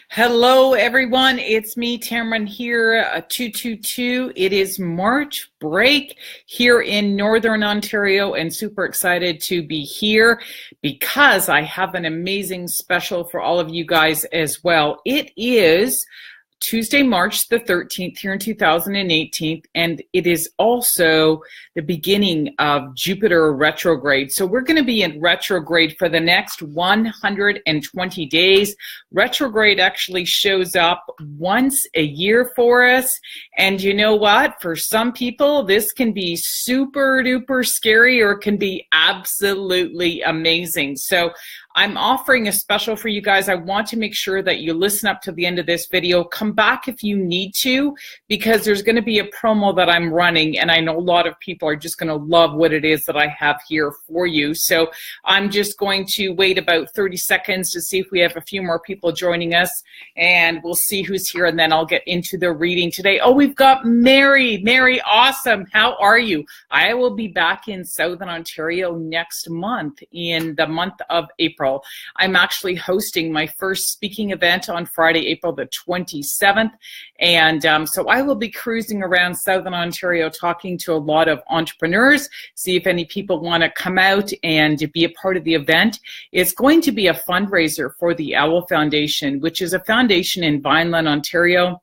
Hello, everyone. It's me, Tammeron here, 222. It is March break here in Northern Ontario, and super excited to be here because I have an amazing special for all of you guys as well. It is Tuesday, March the 13th here in 2018, and it is also the beginning of Jupiter Retrograde. So we're going to be in retrograde for the next 120 days. Retrograde actually shows up once a year for us. And you know what? For some people, this can be super duper scary, or it can be absolutely amazing. So I'm offering a special for you guys. I want to make sure that you listen up to the end of this video. Come back if you need to, because there's going to be a promo that I'm running, and I know a lot of people are just going to love what it is that I have here for you. So I'm just going to wait about 30 seconds to see if we have a few more people joining us, and we'll see who's here, and then I'll get into the reading today. Oh, we've got Mary. Mary, awesome. How are you? I will be back in Southern Ontario next month, in the month of April. I'm actually hosting my first speaking event on Friday, April the 27th. And so I will be cruising around Southern Ontario talking to a lot of entrepreneurs, see if any people want to come out and be a part of the event. It's going to be a fundraiser for the Owl Foundation, which is a foundation in Vineland, Ontario.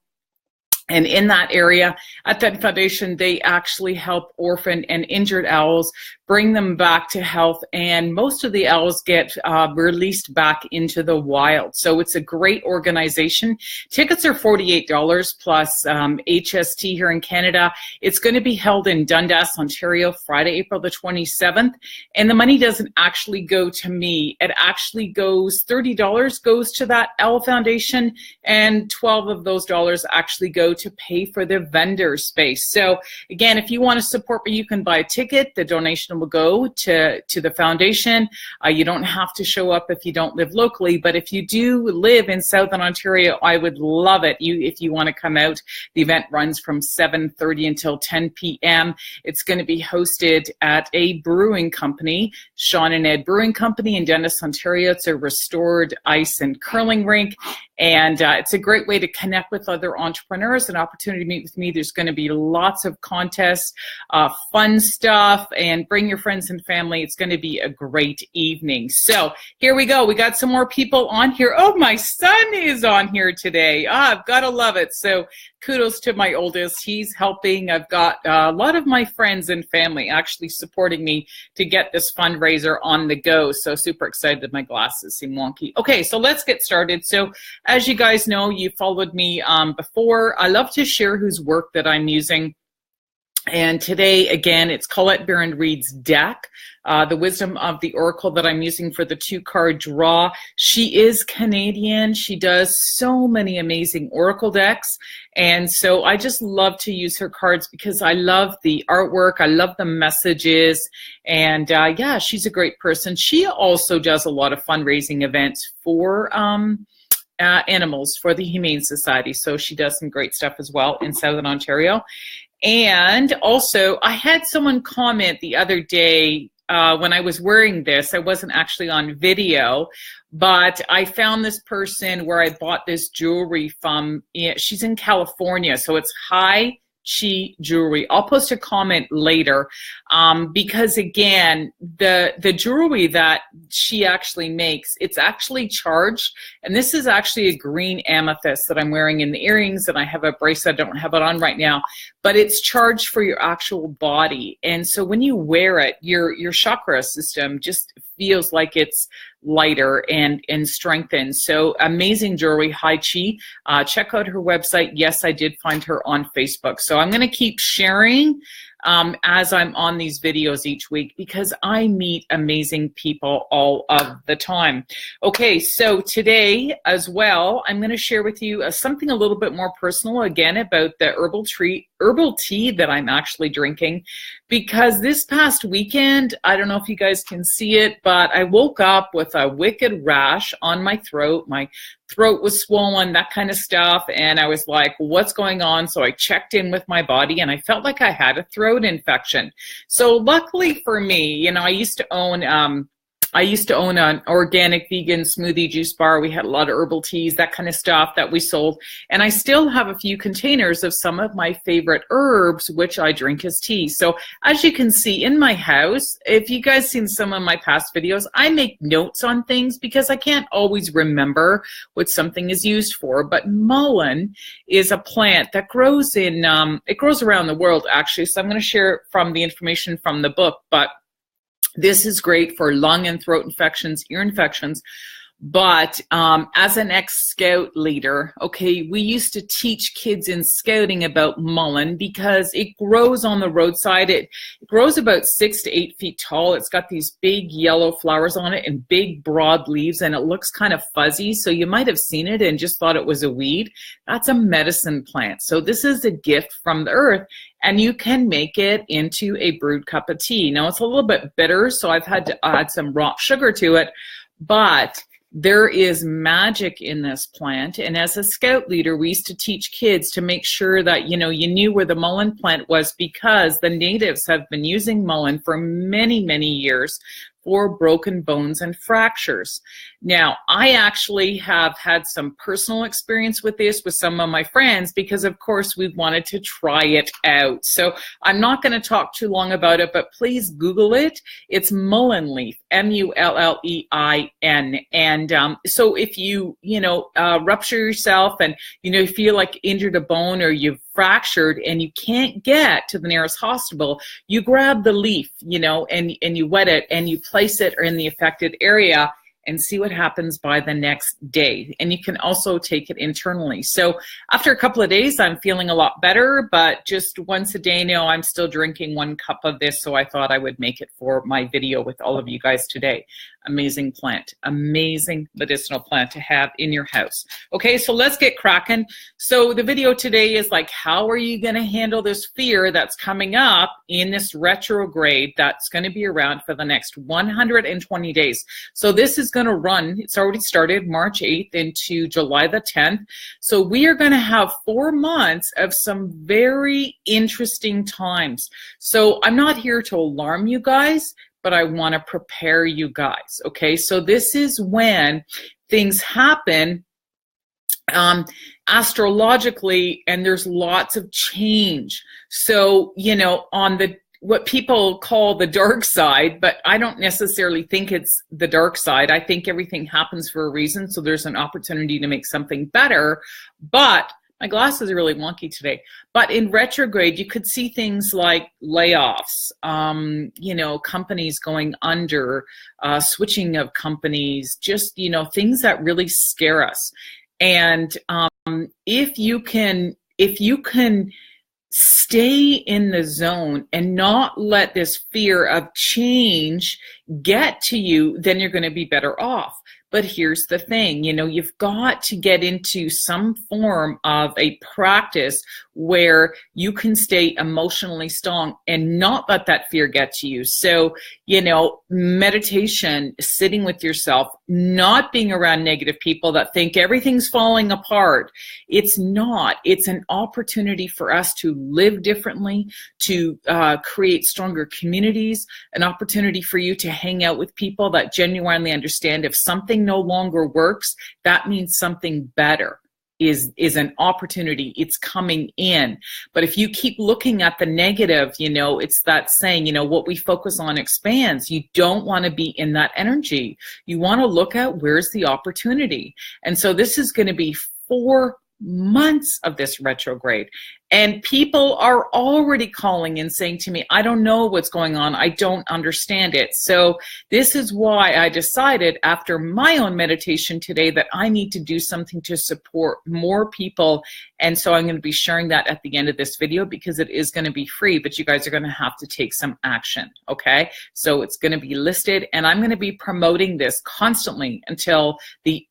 And in that area, at that foundation, they actually help orphaned and injured owls, bring them back to health, and most of the owls get released back into the wild. So it's a great organization. Tickets are $48 plus HST here in Canada. It's going to be held in Dundas, Ontario, Friday, April the 27th. And the money doesn't actually go to me. It actually goes, $30 goes to that Owl Foundation, and 12 of those dollars actually go to pay for the vendor space. So again, if you want to support me, you can buy a ticket. The donation will go to the foundation. You don't have to show up if you don't live locally, but if you do live in Southern Ontario, I would love it if you want to come out. The event runs from 7:30 until 10 p.m. It's going to be hosted at a brewing company, Sean and Ed Brewing Company in Dundas, Ontario. It's a restored ice and curling rink, and it's a great way to connect with other entrepreneurs, an opportunity to meet with me. There's going to be lots of contests, fun stuff, and bring your friends and family. It's going to be a great evening. So here we go. We got some more people on here. Oh, my son is on here today. I've got to love it. So kudos to my oldest. He's helping. I've got a lot of my friends and family actually supporting me to get this fundraiser on the go. So super excited that my glasses seem wonky. Okay, so let's get started. So as you guys know, you followed me before. I love to share whose work that I'm using. And today, again, it's Colette Baron-Reid's deck, the Wisdom of the Oracle that I'm using for the 2-card draw. She is Canadian. She does so many amazing Oracle decks. And so I just love to use her cards because I love the artwork. I love the messages. And yeah, she's a great person. She also does a lot of fundraising events for animals, for the Humane Society. So she does some great stuff as well in Southern Ontario. And also, I had someone comment the other day when I was wearing this. I wasn't actually on video, but I found this person where I bought this jewelry from. She's in California, so it's high chi jewelry. I'll post a comment later because again, the jewelry that she actually makes, it's actually charged, and this is actually a green amethyst that I'm wearing in the earrings, and I have a bracelet. I don't have it on right now, but it's charged for your actual body. And so when you wear it, your chakra system just feels like it's lighter and strengthened. So amazing jewelry, High Chi. Check out her website. Yes, I did find her on Facebook. So I'm going to keep sharing as I'm on these videos each week because I meet amazing people all of the time. Okay, so today as well, I'm going to share with you something a little bit more personal again about the herbal tea that I'm actually drinking, because this past weekend, I don't know if you guys can see it, but I woke up with a wicked rash on my throat. My throat was swollen, that kind of stuff. And I was like, what's going on? So I checked in with my body and I felt like I had a throat infection. So luckily for me, you know, I used to own I used to own an organic vegan smoothie juice bar. We had a lot of herbal teas, that kind of stuff that we sold. And I still have a few containers of some of my favorite herbs, which I drink as tea. So as you can see in my house, if you guys seen some of my past videos, I make notes on things because I can't always remember what something is used for. But mullein is a plant that grows in, it grows around the world actually. So I'm going to share from the information from the book, but this is great for lung and throat infections, ear infections. But as an ex-scout leader, okay, we used to teach kids in scouting about mullein because it grows on the roadside. It grows about 6 to 8 feet tall. It's got these big yellow flowers on it and big broad leaves, and it looks kind of fuzzy. So you might have seen it and just thought it was a weed. That's a medicine plant. So this is a gift from the earth, and you can make it into a brewed cup of tea. Now it's a little bit bitter, so I've had to add some rock sugar to it, but there is magic in this plant. And as a scout leader, we used to teach kids to make sure that, you knew where the mullein plant was, because the natives have been using mullein for many, many years for broken bones and fractures. Now, I actually have had some personal experience with this with some of my friends because, of course, we wanted to try it out. So I'm not going to talk too long about it, but please Google it. It's mullein leaf, M-U-L-L-E-I-N. And so if you, rupture yourself and, you feel like injured a bone or you've fractured and you can't get to the nearest hospital, you grab the leaf, and you wet it and you place it in the affected area and see what happens by the next day. And you can also take it internally. So after a couple of days, I'm feeling a lot better, but just once a day now, I'm still drinking 1 cup of this. So I thought I would make it for my video with all of you guys today. Amazing plant, amazing medicinal plant to have in your house. Okay, so let's get cracking. So the video today is like, how are you going to handle this fear that's coming up in this retrograde that's going to be around for the next 120 days. So this is going to run, it's already started March 8th into July the 10th. So we are going to have 4 months of some very interesting times. So I'm not here to alarm you guys, but I want to prepare you guys, okay? So this is when things happen astrologically, and there's lots of change. So, on the what people call the dark side, but I don't necessarily think it's the dark side. I think everything happens for a reason, so there's an opportunity to make something better. But my glasses are really wonky today. But in retrograde, you could see things like layoffs, companies going under, switching of companies, just, things that really scare us. And if you can stay in the zone and not let this fear of change get to you, then you're going to be better off. But here's the thing, you've got to get into some form of a practice where you can stay emotionally strong and not let that fear get to you. So, meditation, sitting with yourself, not being around negative people that think everything's falling apart. It's not. It's an opportunity for us to live differently, to create stronger communities, an opportunity for you to hang out with people that genuinely understand if something no longer works, that means something better is an opportunity. It's coming in. But if you keep looking at the negative, it's that saying, what we focus on expands. You don't want to be in that energy. You want to look at where's the opportunity. And so this is going to be 4 months of this retrograde. And people are already calling and saying to me, I don't know what's going on. I don't understand it. So this is why I decided after my own meditation today that I need to do something to support more people. And so I'm going to be sharing that at the end of this video because it is going to be free, but you guys are going to have to take some action. Okay. So it's going to be listed, and I'm going to be promoting this constantly until the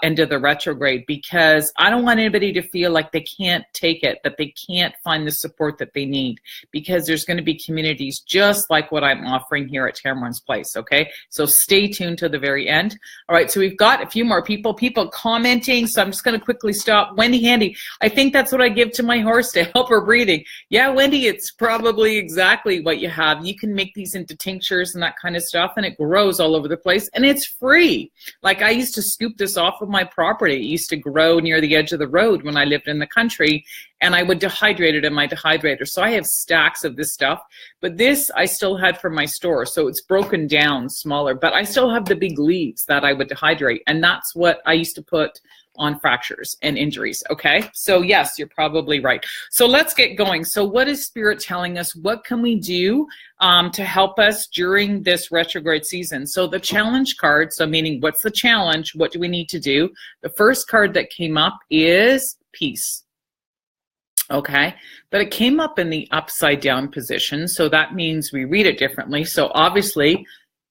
end of the retrograde, because I don't want anybody to feel like they can't take it, that they can't find the support that they need, because there's going to be communities just like what I'm offering here at Tammeron's Place, okay? So stay tuned to the very end. All right, so we've got a few more people commenting, so I'm just going to quickly stop. Wendy Handy, I think that's what I give to my horse to help her breathing. Yeah, Wendy, it's probably exactly what you have. You can make these into tinctures and that kind of stuff, and it grows all over the place, and it's free. Like, I used to scoop this off of my property. It used to grow near the edge of the road when I lived in the country, and I would dehydrate it in my dehydrator. So I have stacks of this stuff, but this I still had from my store, so it's broken down smaller, but I still have the big leaves that I would dehydrate, and that's what I used to put on fractures and injuries, okay? So yes, you're probably right. So let's get going. So what is Spirit telling us? What can we do to help us during this retrograde season? So the challenge card, so meaning what's the challenge? What do we need to do? The first card that came up is peace. Okay, but it came up in the upside down position, so that means we read it differently. So obviously,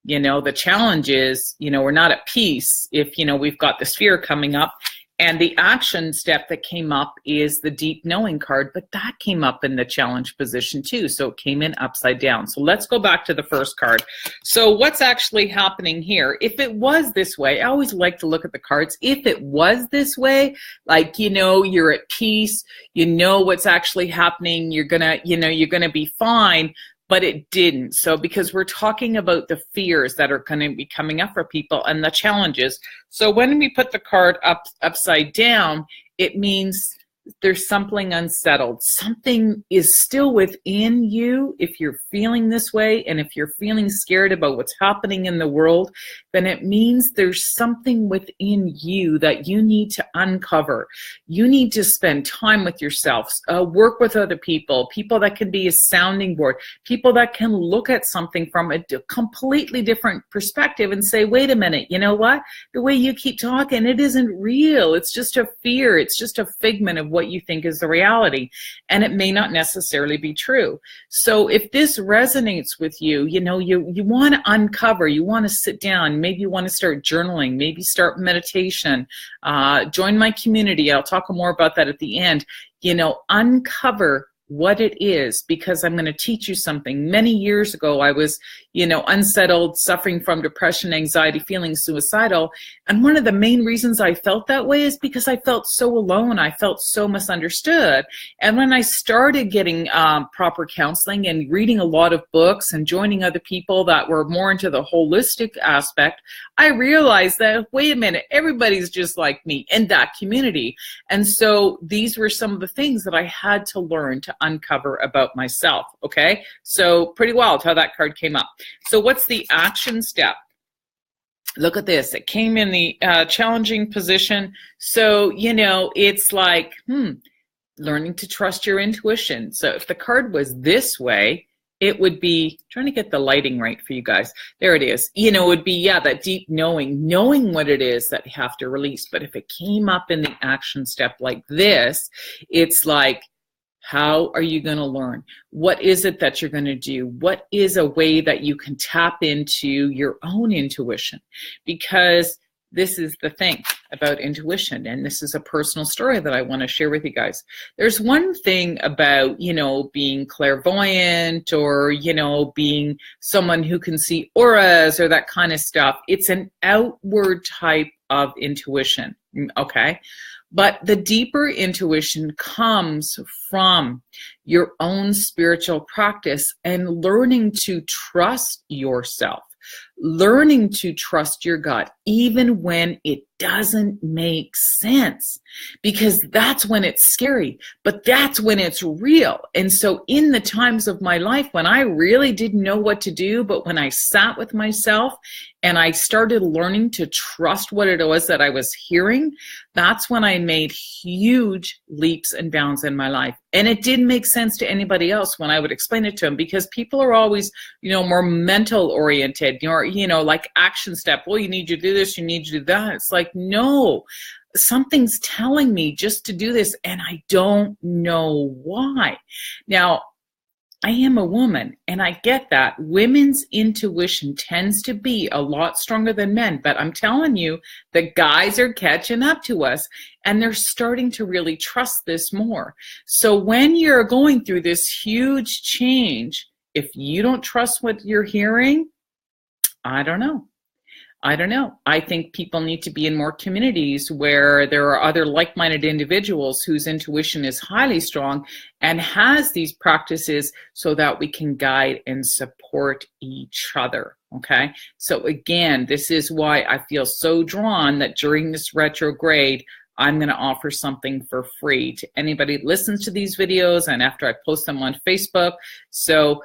you know, the challenge is, you know, we're not at peace if, you know, we've got the sphere coming up. And the action step that came up is the deep knowing card, but that came up in the challenge position too. So it came in upside down. So let's go back to the first card. So what's actually happening here? If it was this way, I always like to look at the cards. If it was this way, like, you know, you're at peace, you know what's actually happening, you're gonna, you know, you're gonna be fine. But it didn't. So because we're talking about the fears that are going to be coming up for people and the challenges. So when we put the card upside down, it means there's something unsettled. Something is still within you. If you're feeling this way, and if you're feeling scared about what's happening in the world, then it means there's something within you that you need to uncover. You need to spend time with yourself, work with other people, people that can be a sounding board, people that can look at something from a completely different perspective and say, wait a minute, you know what? The way you keep talking, it isn't real. It's just a fear. It's just a figment of what you think is the reality, and it may not necessarily be true. So if this resonates with you, you know, you want to uncover, you want to sit down, maybe you want to start journaling, maybe start meditation, join my community. I'll talk more about that at the end. You know, uncover what it is, because I'm going to teach you something. Many years ago, I was, you know, unsettled, suffering from depression, anxiety, feeling suicidal. And one of the main reasons I felt that way is because I felt so alone. I felt so misunderstood. And when I started getting proper counseling and reading a lot of books and joining other people that were more into the holistic aspect, I realized that, wait a minute, everybody's just like me in that community. And so these were some of the things that I had to learn to uncover about myself. Okay, so pretty wild how that card came up. So what's the action step? Look at this. It came in the challenging position. So, you know, it's like, learning to trust your intuition. So if the card was this way, it would be, trying to get the lighting right for you guys. There it is. You know, it would be, yeah, that deep knowing what it is that you have to release. But if it came up in the action step like this, it's like, how are you going to learn? What is it that you're going to do? What is a way that you can tap into your own intuition? Because this is the thing about intuition, and this is a personal story that I want to share with you guys. There's one thing about, you know, being clairvoyant or, you know, being someone who can see auras or that kind of stuff. It's an outward type of intuition, okay? But the deeper intuition comes from your own spiritual practice and learning to trust yourself, learning to trust your gut, even when it doesn't make sense, because that's when it's scary, but that's when it's real. And so in the times of my life when I really didn't know what to do, but when I sat with myself and I started learning to trust what it was that I was hearing, that's when I made huge leaps and bounds in my life. And it didn't make sense to anybody else when I would explain it to them, because people are always, you know, more mental oriented, or, you know, like action step. Well, you need to do this, you need to do that. It's like, no, something's telling me just to do this, and I don't know why. Now, I am a woman, and I get that. Women's intuition tends to be a lot stronger than men, but I'm telling you, the guys are catching up to us, and they're starting to really trust this more. So when you're going through this huge change, if you don't trust what you're hearing, I don't know. I think people need to be in more communities where there are other like-minded individuals whose intuition is highly strong and has these practices so that we can guide and support each other. Okay. So again, this is why I feel so drawn that during this retrograde, I'm going to offer something for free to anybody that listens to these videos and after I post them on Facebook. So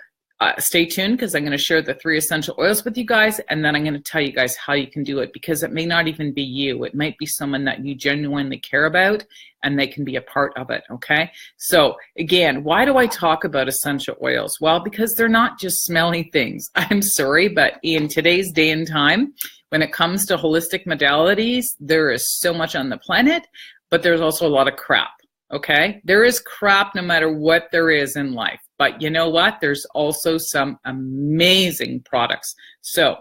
stay tuned because I'm going to share the 3 essential oils with you guys, and then I'm going to tell you guys how you can do it, because it may not even be you. It might be someone that you genuinely care about, and they can be a part of it, okay? So again, why do I talk about essential oils? Well, because they're not just smelly things. I'm sorry, but in today's day and time, when it comes to holistic modalities, there is so much on the planet, but there's also a lot of crap, okay? There is crap no matter what there is in life. But you know what? There's also some amazing products. So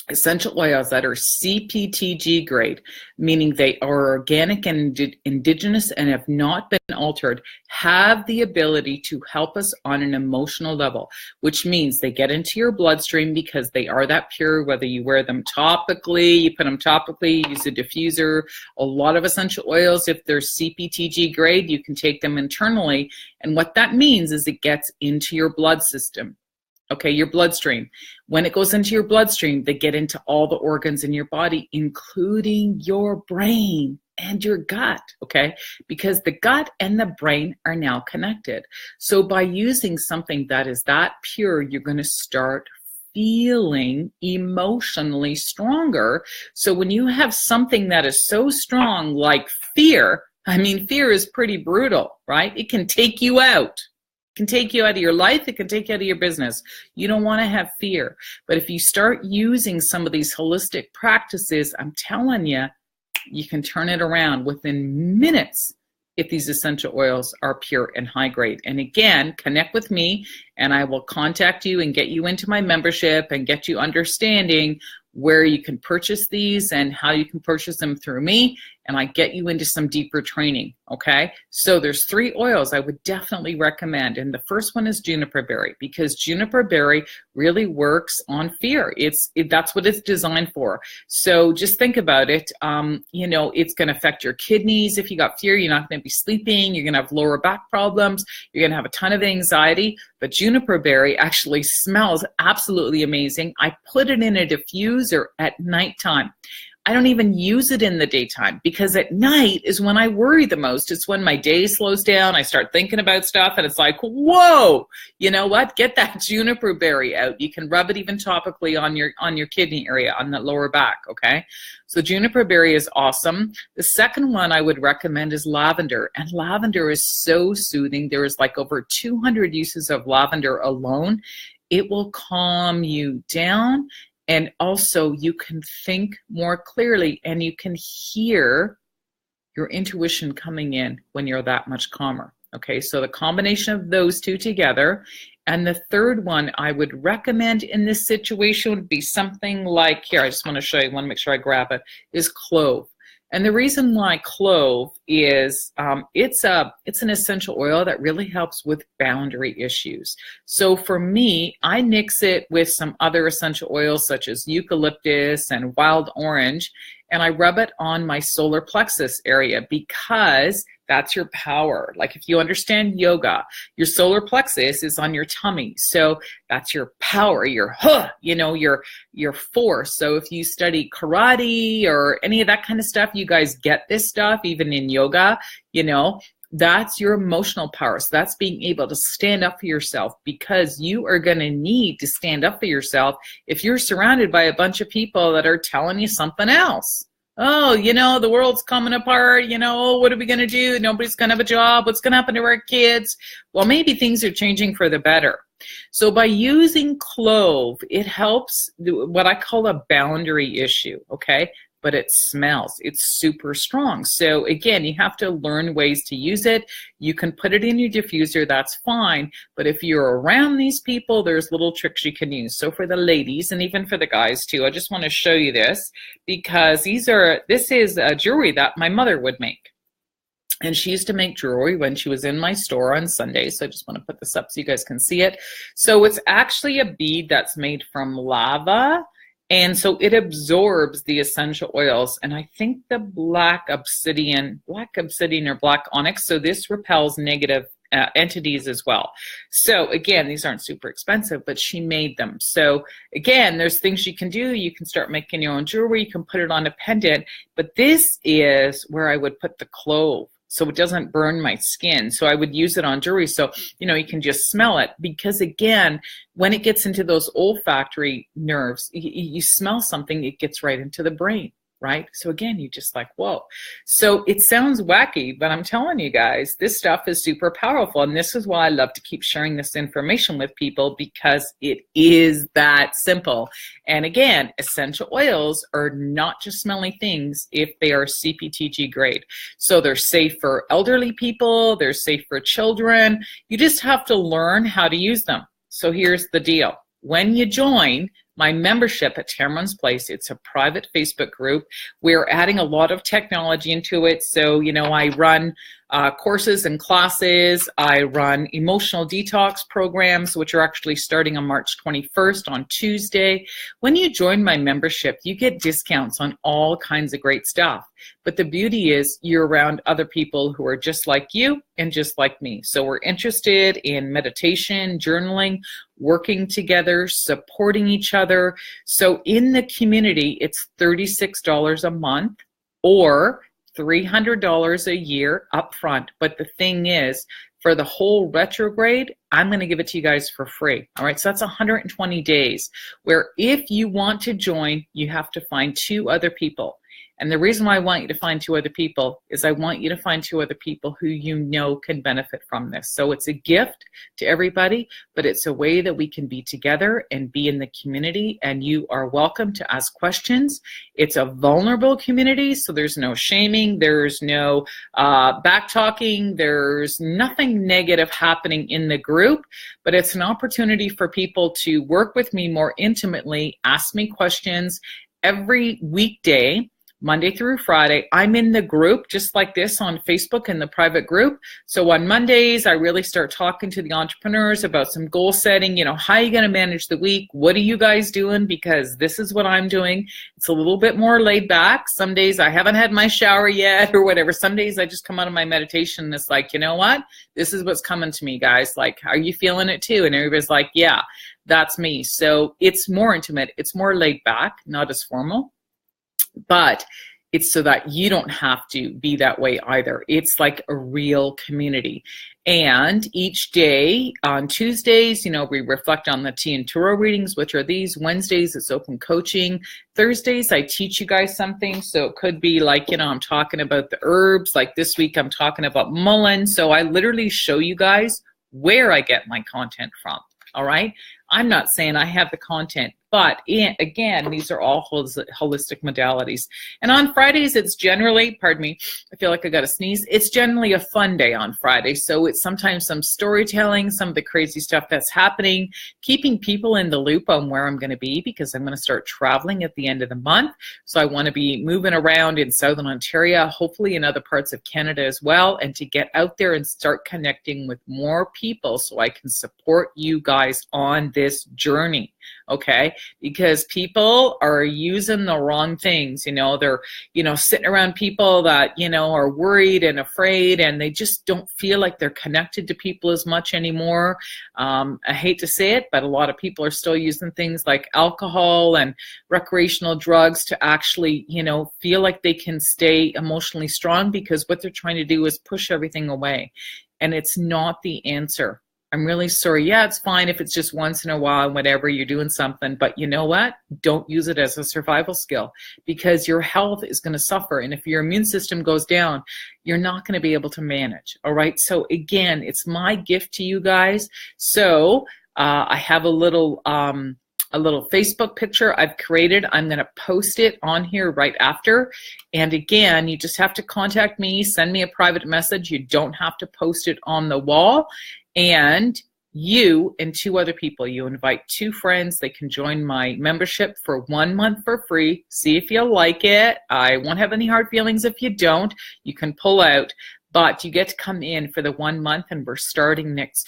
essential oils that are CPTG grade, meaning they are organic and indigenous and have not been altered, have the ability to help us on an emotional level, which means they get into your bloodstream because they are that pure, whether you wear them topically, you put them topically, use a diffuser. A lot of essential oils, if they're CPTG grade, you can take them internally. And what that means is it gets into your blood system. Okay, your bloodstream. When it goes into your bloodstream, they get into all the organs in your body, including your brain and your gut, okay? Because the gut and the brain are now connected. So by using something that is that pure, you're going to start feeling emotionally stronger. So when you have something that is so strong like fear, I mean, fear is pretty brutal, right? It can take you out. It can take you out of your life. It can take you out of your business. You don't want to have fear. But if you start using some of these holistic practices, I'm telling you, you can turn it around within minutes if these essential oils are pure and high grade. And again, connect with me and I will contact you and get you into my membership and get you understanding where you can purchase these and how you can purchase them through me, and I get you into some deeper training, okay? So there's 3 oils I would definitely recommend, and the first one is juniper berry, because juniper berry really works on fear. That's what it's designed for. So just think about it. You know, it's going to affect your kidneys. If you got fear, you're not going to be sleeping. You're going to have lower back problems. You're going to have a ton of anxiety. But juniper berry actually smells absolutely amazing. I put it in a diffuser at nighttime. I don't even use it in the daytime because at night is when I worry the most. It's when my day slows down. I start thinking about stuff and it's like, whoa, you know what? Get that juniper berry out. You can rub it even topically on your kidney area, on the lower back, okay? So juniper berry is awesome. The second one I would recommend is lavender, and lavender is so soothing. There is like over 200 uses of lavender alone. It will calm you down. And also you can think more clearly and you can hear your intuition coming in when you're that much calmer. Okay, so the combination of those 2 together. And the third one I would recommend in this situation would be something like, here, I just want to show you, I want to make sure I grab it, is clove. And the reason why clove is it's an essential oil that really helps with boundary issues. So for me, I mix it with some other essential oils such as eucalyptus and wild orange, and I rub it on my solar plexus area because that's your power. Like if you understand yoga, your solar plexus is on your tummy. So that's your power, your your force. So if you study karate or any of that kind of stuff, you guys get this stuff, even in yoga, that's your emotional power. So that's being able to stand up for yourself, because you are going to need to stand up for yourself if you're surrounded by a bunch of people that are telling you something else. Oh, the world's coming apart. What are we going to do? Nobody's going to have a job. What's going to happen to our kids? Well, maybe things are changing for the better. So by using clove, it helps what I call a boundary issue, okay? but it smells. It's super strong. So again, you have to learn ways to use it. You can put it in your diffuser, that's fine. But if you're around these people, there's little tricks you can use. So for the ladies and even for the guys too, I just want to show you this because this is jewelry that my mother would make. And she used to make jewelry when she was in my store on Sundays. So I just want to put this up so you guys can see it. So it's actually a bead that's made from lava. And so it absorbs the essential oils. And I think the black obsidian or black onyx. So this repels negative entities as well. So again, these aren't super expensive, but she made them. So again, there's things you can do. You can start making your own jewelry. You can put it on a pendant. But this is where I would put the clove, so it doesn't burn my skin. So I would use it on jewelry. So, you know, you can just smell it because again, when it gets into those olfactory nerves, you smell something, it gets right into the brain, right? So again, you just like, whoa. So it sounds wacky, but I'm telling you guys, this stuff is super powerful. And this is why I love to keep sharing this information with people because it is that simple. And again, essential oils are not just smelly things if they are CPTG grade. So they're safe for elderly people, they're safe for children. You just have to learn how to use them. So here's the deal. When you join my membership at Tammeron's Place, it's a private Facebook group. We're adding a lot of technology into it. So, you know, I run courses and classes. I run emotional detox programs, which are actually starting on March 21st on Tuesday. When you join my membership, you get discounts on all kinds of great stuff. But the beauty is you're around other people who are just like you and just like me. So we're interested in meditation, journaling, working together, supporting each other. So in the community, it's $36 a month or $300 a year upfront. But the thing is, for the whole retrograde, I'm going to give it to you guys for free. All right, so that's 120 days, where if you want to join, you have to find 2 other people. And the reason why I want you to find 2 other people is I want you to find 2 other people who you know can benefit from this. So it's a gift to everybody, but it's a way that we can be together and be in the community, and you are welcome to ask questions. It's a vulnerable community, so there's no shaming, there's no back talking, there's nothing negative happening in the group, but it's an opportunity for people to work with me more intimately, ask me questions every weekday. Monday through Friday, I'm in the group just like this on Facebook in the private group. So on Mondays, I really start talking to the entrepreneurs about some goal setting. You know, how are you going to manage the week? What are you guys doing? Because this is what I'm doing. It's a little bit more laid back. Some days I haven't had my shower yet or whatever. Some days I just come out of my meditation and it's like, you know what? This is what's coming to me, guys. Like, are you feeling it too? And everybody's like, yeah, that's me. So it's more intimate. It's more laid back, not as formal. But it's so that you don't have to be that way either. It's like a real community. And each day on Tuesdays, you know, we reflect on the Tea and Tarot readings, which are these. Wednesdays, it's open coaching. Thursdays, I teach you guys something. So it could be like, you know, I'm talking about the herbs. Like this week, I'm talking about mullein. So I literally show you guys where I get my content from. All right. I'm not saying I have the content, but again, these are all holistic modalities. And on Fridays, it's generally, pardon me, I feel like I got to sneeze. It's generally a fun day on Friday. So it's sometimes some storytelling, some of the crazy stuff that's happening, keeping people in the loop on where I'm going to be because I'm going to start traveling at the end of the month. So I want to be moving around in Southern Ontario, hopefully in other parts of Canada as well, and to get out there and start connecting with more people so I can support you guys on this journey. Okay, because people are using the wrong things. You know, they're, you know, sitting around people that, you know, are worried and afraid, and they just don't feel like they're connected to people as much anymore. I hate to say it, but a lot of people are still using things like alcohol and recreational drugs to actually, you know, feel like they can stay emotionally strong, because what they're trying to do is push everything away, and it's not the answer. I'm really sorry. Yeah, it's fine if it's just once in a while and whatever, you're doing something. But you know what? Don't use it as a survival skill, because your health is going to suffer. And if your immune system goes down, you're not going to be able to manage. All right. So again, it's my gift to you guys. So I have a little a little Facebook picture I've created. I'm going to post it on here right after. And again, you just have to contact me, send me a private message. You don't have to post it on the wall. And you and 2 other people, you invite 2 friends. They can join my membership for 1 month for free. See if you like it. I won't have any hard feelings if you don't. You can pull out. But you get to come in for the 1 month, and we're starting next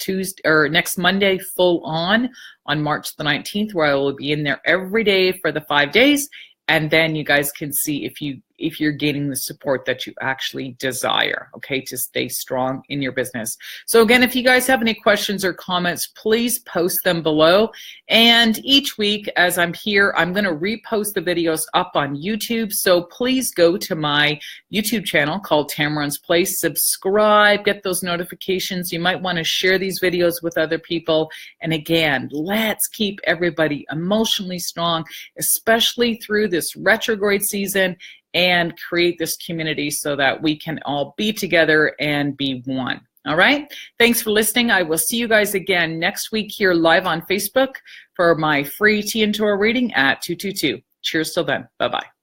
Monday full on March the 19th, where I will be in there every day for the 5 days. And then you guys can see if you're getting the support that you actually desire, okay, to stay strong in your business. So again, if you guys have any questions or comments, please post them below. And each week as I'm here, I'm going to repost the videos up on YouTube. So please go to my YouTube channel called Tammeron's Place, subscribe, get those notifications. You might want to share these videos with other people. And again, let's keep everybody emotionally strong, especially through this retrograde season, and create this community so that we can all be together and be one. All right? Thanks for listening. I will see you guys again next week here live on Facebook for my free Tea and Tarot reading at 222. Cheers till then. Bye-bye.